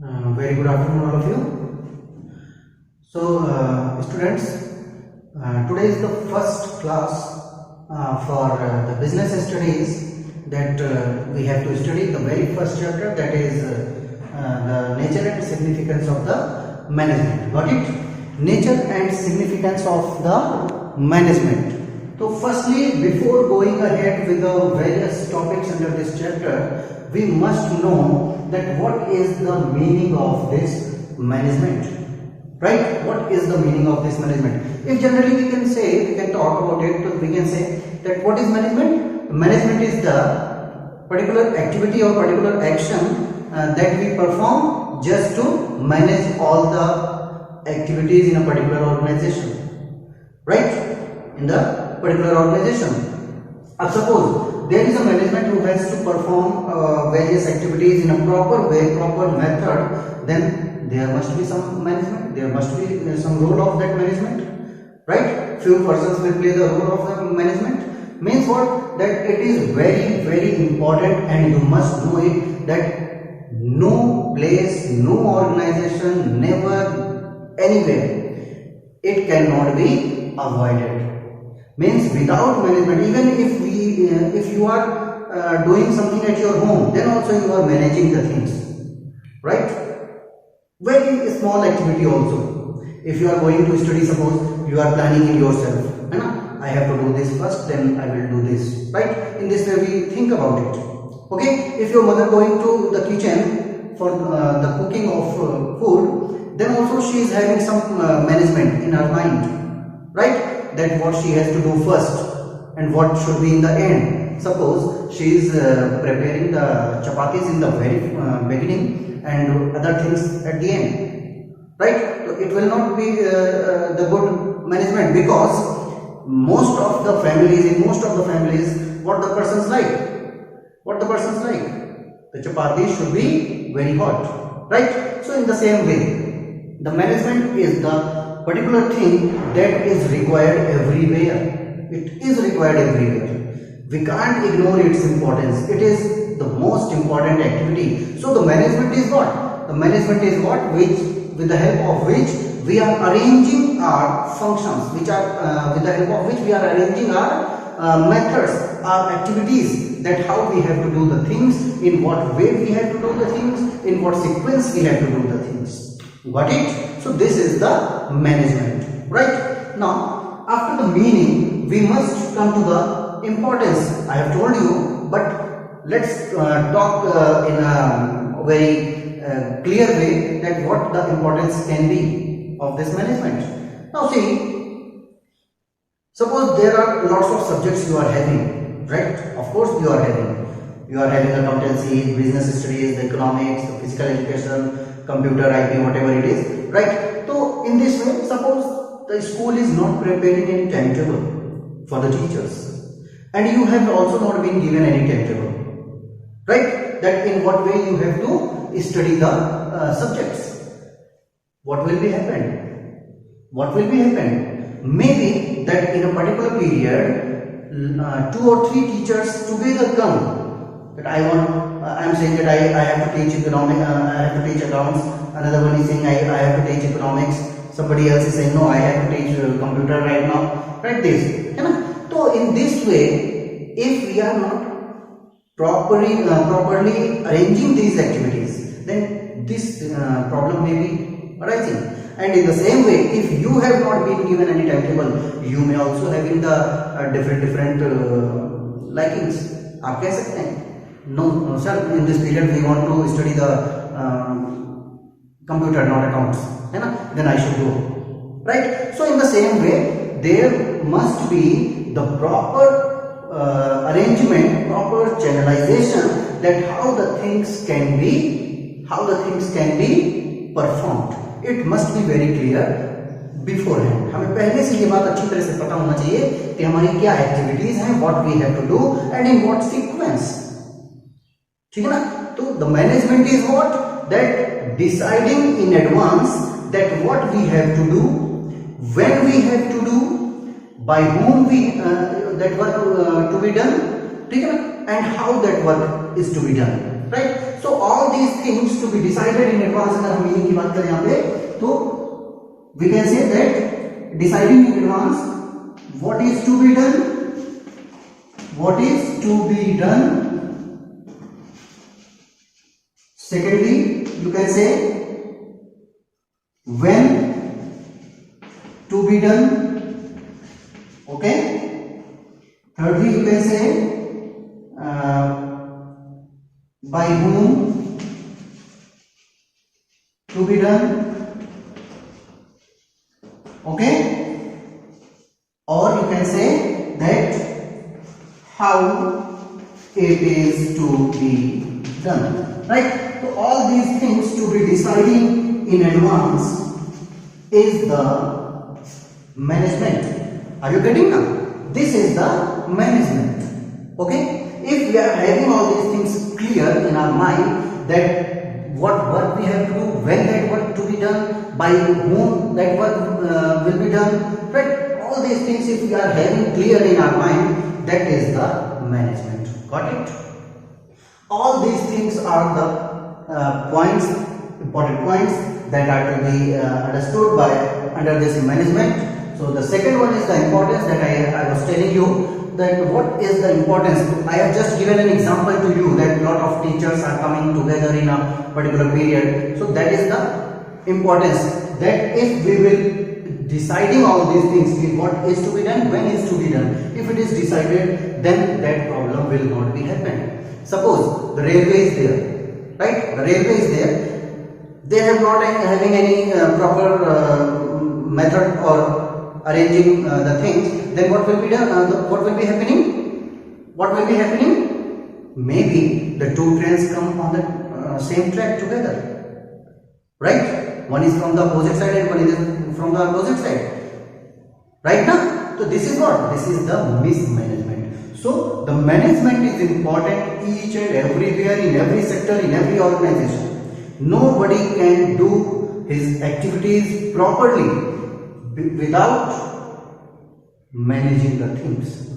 Very good afternoon, all of you. So, students, today is the first class for the business studies that we have to study. The very first chapter, that is the nature and significance of the management. Got it? Nature and significance of the management. So, firstly, before going ahead with the various topics under this chapter, we must know that what is the meaning of this management, right? What is the meaning of this management? If generally we can talk about it, we can say that what is management? Management is the particular activity or particular action that we perform just to manage all the activities in a particular organization, right? In the particular organization. Suppose there is a management who has to perform various activities in a proper way, proper method, then there must be some management, there must be some role of that management, right? Few persons will play the role of the management. Means what? That it is very, very important, and you must know it, that no place, no organization, never, anywhere, it cannot be avoided. Means without management, even if you are doing something at your home, then also you are managing the things, right? Very small activity also. If you are going to study, suppose you are planning in yourself, I have to do this first, then I will do this, right? In this way we think about it. Okay, if your mother going to the kitchen for the cooking of food, then also she is having some management in her mind, right? That what she has to do first and what should be in the end. Suppose she is preparing the chapatis in the very beginning and other things at the end, right? So it will not be the good management, because most of the families, what the persons like, the chapatis should be very hot, right? So in the same way, the management is the particular thing that is required everywhere. It is required everywhere. We can't ignore its importance. It is the most important activity. So the management is what? The management is what? With the help of which we are arranging our functions, with the help of which we are arranging our methods, our activities, that how we have to do the things, in what way we have to do the things, in what sequence we have to do the things. Got it? So this is the management, right? Now, after the meaning, we must come to the importance. I have told you, but let's talk in a very clear way that what the importance can be of this management. Now see, suppose there are lots of subjects you are having, right? Of course you are having. You are having accountancy, business studies, the economics, the physical education, computer, IT, whatever it is, right? So in this way, suppose the school is not preparing any timetable for the teachers, and you have also not been given any timetable, right? That in what way you have to study the subjects. What will be happen? What will be happen? Maybe that in a particular period, 2 or 3 teachers together come. That I am saying that I have to teach economics, I have to teach accounts. Another one is saying I have to teach economics. Somebody else is saying no, I have to teach computer right now. Right, this. So in this way, if we are not properly arranging these activities, then this problem may be arising. And in the same way, if you have not been given any timetable, you may also have in the different likings. आप कह सकते हैं no sir, in this period we want to study the computer, not accounts, then I should go, right? So in the same way, there must be the proper arrangement, proper channelization, that how the things can be performed. It must be very clear beforehand. हमें पहले से ये बात अच्छी तरह से पता होना चाहिए कि हमारी क्या एक्टिविटीज हैं, what we have to do and in what sequence. ठीक है ना? तो the management is what? That deciding in advance that what we have to do, when we have to do, by whom that work to be done, ठीक है ना? And how that work is to be done, right? So all these things to be decided in advance. अगर हम ये की बात करें यहाँ पे तो we can say that deciding in advance what is to be done, what is to be done. Secondly, you can say when to be done. Okay. Thirdly, you can say by whom to be done. Okay. Or you can say that how it is to be done. Right. So all these things to be deciding in advance is the management. Are you getting now? This is the management. Okay. If we are having all these things clear in our mind that what work we have to do, when that work to be done, by whom that work will be done, right? All these things if we are having clear in our mind, that is the management. Got it? All these things are the points, important points that are to be understood by under this management. So the second one is the importance that I was telling you, that what is the importance. I have just given an example to you that lot of teachers are coming together in a particular period. So that is the importance, that if we will deciding all these things, what is to be done, when is to be done, if it is decided, then that problem will not be happening. Suppose the railway is there, right? The railway is there, they have not having any proper method or arranging the things, then what will be done? What will be happening? What will be happening? Maybe the two trains come on the same track together, right? One is from the opposite side and one is from the opposite side, right now? So this is what? This is the mismanagement. So the management is important each and everywhere, in every sector, in every organization. Nobody can do his activities properly without managing the things.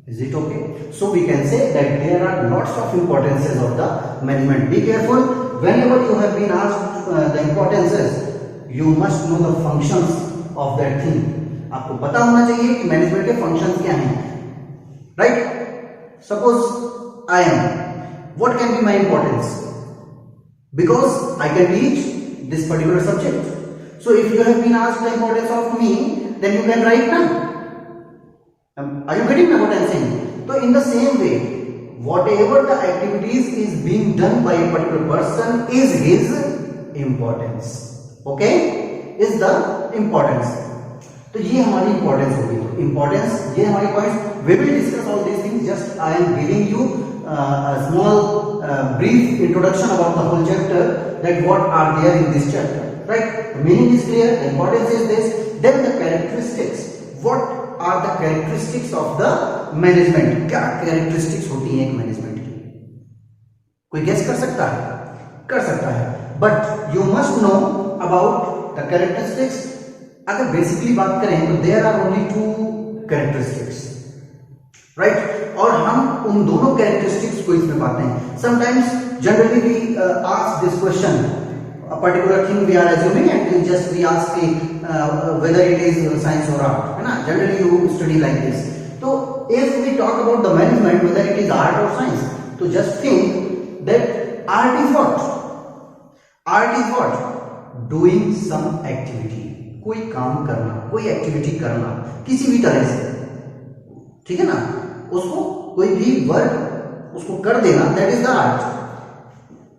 Is it okay? So we can say that there are lots of importances of the management. Be careful, whenever you have been asked the importances, you must know the functions of that thing. आपको पता होना चाहिए कि management के functions क्या हैं, right? Suppose I am, what can be my importance? Because I can teach this particular subject. So if you have been asked the importance of me, then you can write now. Are you getting what I am saying? So in the same way, whatever the activities is being done by a particular person is his importance. Okay? Is the importance. तो ये हमारी importance होगी. तो importance ये हमारी points. We will discuss all these things. Just I am giving you a small brief introduction about the whole chapter, that what are there in this chapter. Right? The meaning is clear. The importance is this. Then the characteristics. What are the characteristics of the management? क्या characteristics होती हैं एक management की? कोई guess कर सकता है? कर सकता है. But you must know about the characteristics. अगर बेसिकली बात करें तो there are only two characteristics, right? और हम उन दोनों कैरेक्टरिस्टिक्स को इसमें पाते हैं. Sometimes generally we ask this question, a particular thing we are assuming and just we ask whether it is science or art, है ना? Generally you study like this. So if we talk about the management, whether it is art or science, so just think that art is what? Art is what? Doing some activity. कोई काम करना, कोई activity करना किसी भी तरह से, ठीक है ना? उसको कोई भी वर्क उसको कर देना, that is the art.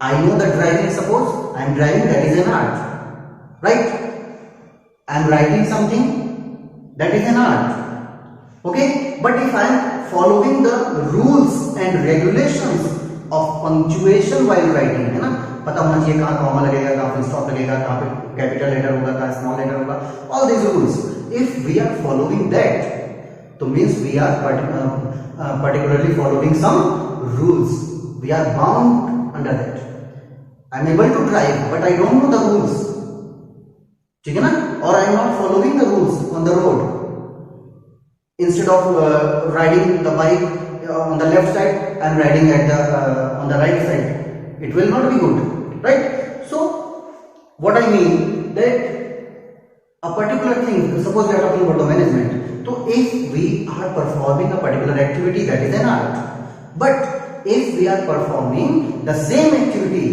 I know the driving, suppose I am driving, that is an art, right? I am writing something, that is an art. Okay, but if I am following the rules and regulations of punctuation while writing, है ना? पता होना चाहिए कहाँ comma लगेगा, कहाँ full stop लगेगा, कहाँ पे कैपिटल लेटर होगा, कहाँ स्मॉल लेटर होगा. All these rules, if we are following that, तो means we are particularly following some rules. We are bound under that. I am able to drive, but I don't know the rules. ठीक है ना? Or I am not following the rules on the road. Instead of riding the bike on the left side, I am riding at the on the right side. It will not be good, right? So what I mean that a particular thing, suppose we are talking about the management. So if we are performing a particular activity, that is an art. But if we are performing the same activity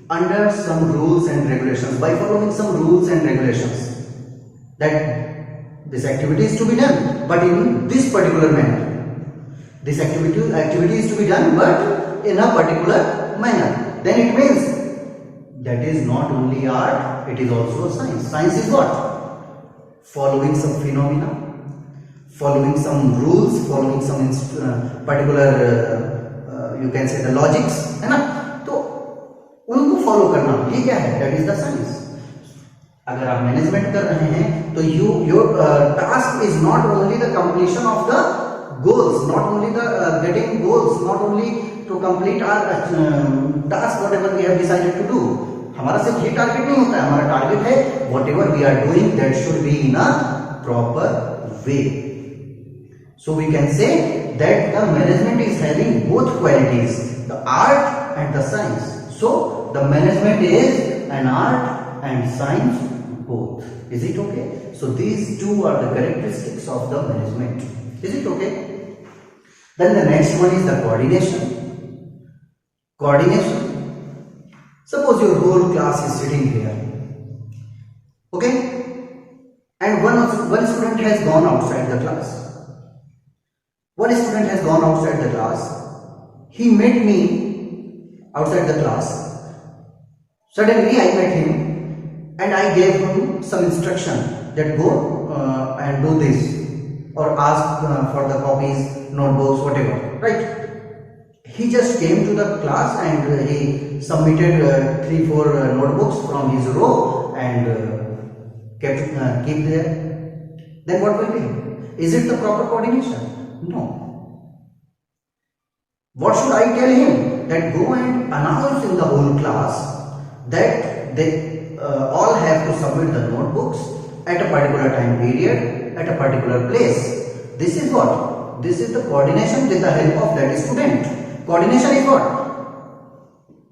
under some rules and regulations, by following some rules and regulations, that this activity is to be done, but in this particular manner. This activity is to be done, but in a particular manner. Then it means that is not only art, it is also science. Science is what? Following some phenomena, following some rules, following some particular you can say the logics, है ना? तो उनको follow करना, ये क्या है? That is the science. अगर आप मैनेजमेंट कर रहे हैं तो your task is not only the completion of the goals, not only the getting goals, not only to complete our task whatever we have decided to do. हमारा सिर्फ ये target नहीं होता है, हमारा टारगेट है whatever we are doing that should be in a proper way. So we can say that the management is having both qualities, the art and the science. So the management is an art and science both. Is it okay? So these two are the characteristics of the management. Is it okay? Then the next one is the coordination. Coordination. Suppose your whole class is sitting here. Okay? And one student has gone outside the class. One student has gone outside the class. He met me outside the class. Suddenly I met him and I gave him some instruction that go and do this, or ask for the copies, notebooks, whatever, right? He just came to the class and he submitted 3-4 notebooks from his row and keep there. Then what will be? Is it the proper coordination? No. What should I tell him? That go and announce in the whole class that they all have to submit the notebooks at a particular time period, at a particular place. This is what? This is the coordination with the help of that student. Coordination is what?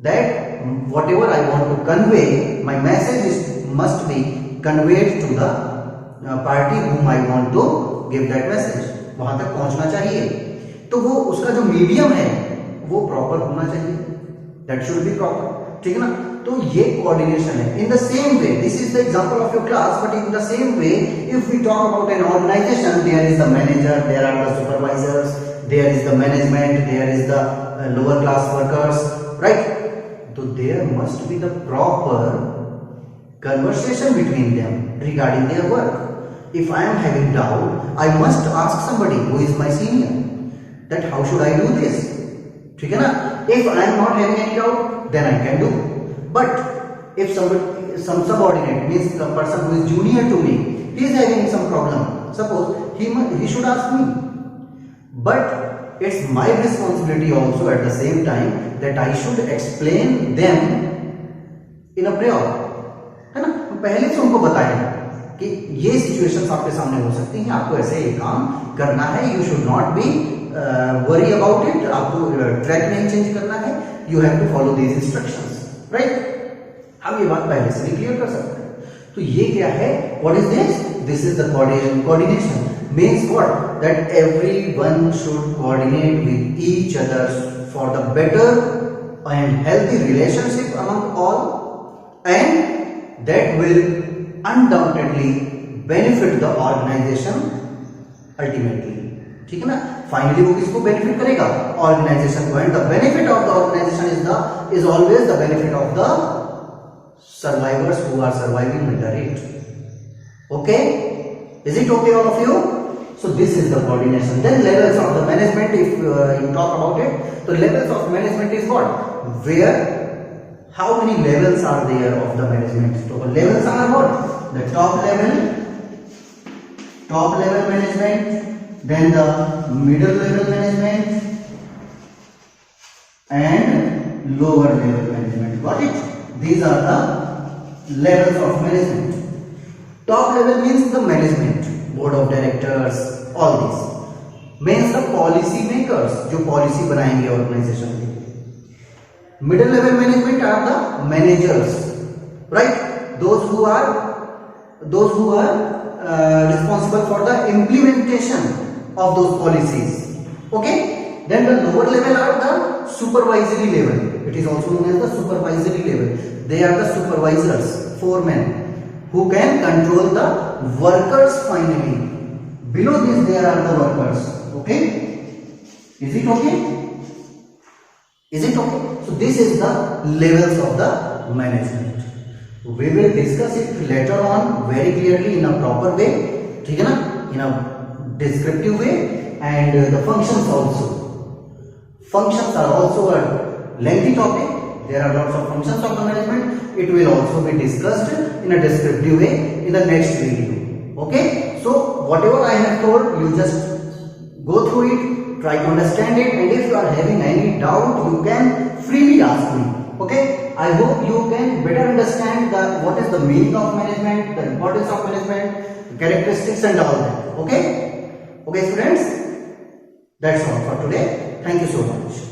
That whatever I want to convey, my message must be conveyed to the party whom I want to give that message. वहां तक पहुंचना चाहिए, तो वो उसका जो medium है वो प्रॉपर होना चाहिए. That should be proper. ठीक है ना? तो ये कोऑर्डिनेशन है. In the same way, this is the example of your class, but in the same way, if we talk about an organization, there is the manager, there are the supervisors, there is the management, there is the lower class workers, right? So there must be the proper conversation between them regarding their work. If I am having doubt, I must ask somebody who is my senior that how should I do this? ठीक है ना? If I am not having any doubt, then I can do. But if somebody, some subordinate, means the person who is junior to me, he is having some problem, suppose he should ask me. But it's my responsibility also at the same time that I should explain them in a prior, है ना? पहले से उनको बताएं कि ये situations आपके सामने हो सकती हैं, आपको ऐसे ये काम करना है, you should not be worry about it, आपको ट्रैक नहीं चेंज करना है, you have to follow these instructions, right? हम ये बात पहले से भी क्लियर कर सकते हैं. तो ये क्या है? What is this? This is the coordination. Means what? That everyone should coordinate with each other for the better and healthy relationship among all, and that will undoubtedly benefit the organization ultimately. ठीक है ना? Finally वो किसको benefit करेगा? Organisation को. And the benefit of the organisation is always the benefit of the survivors who are surviving under it. Okay? Is it okay all of you? So this is the coordination. Then levels of the management, if you talk about it, so levels of management is what? Where, how many levels are there of the management? So levels are what? The top level management, then the middle level management and lower level management. Got it? These are the levels of management. Top level means the management, board of directors, all these. Means the policy makers, जो policy बनाएंगे organization के लिए. Middle level management are the managers, right? Those who are responsible for the implementation of those policies. Okay, then the lower level are the supervisory level. It is also known as the supervisory level. They are the supervisors, foremen, who can control the workers finally. Below this there are the workers. Okay, is it okay? Is it okay? So this is the levels of the management. We will discuss it later on very clearly in a proper way, ठीक है ना, in a descriptive way, and the functions also. Functions are also a lengthy topic. There are lots of functions of the management. It will also be discussed in a descriptive way in the next video. Okay, so whatever I have told you, just go through it, try to understand it, and if you are having any doubt, you can freely ask me. Okay, I hope you can better understand what is the meaning of management, the importance of management, the characteristics and all that. Okay, okay students, that's all for today. Thank you so much.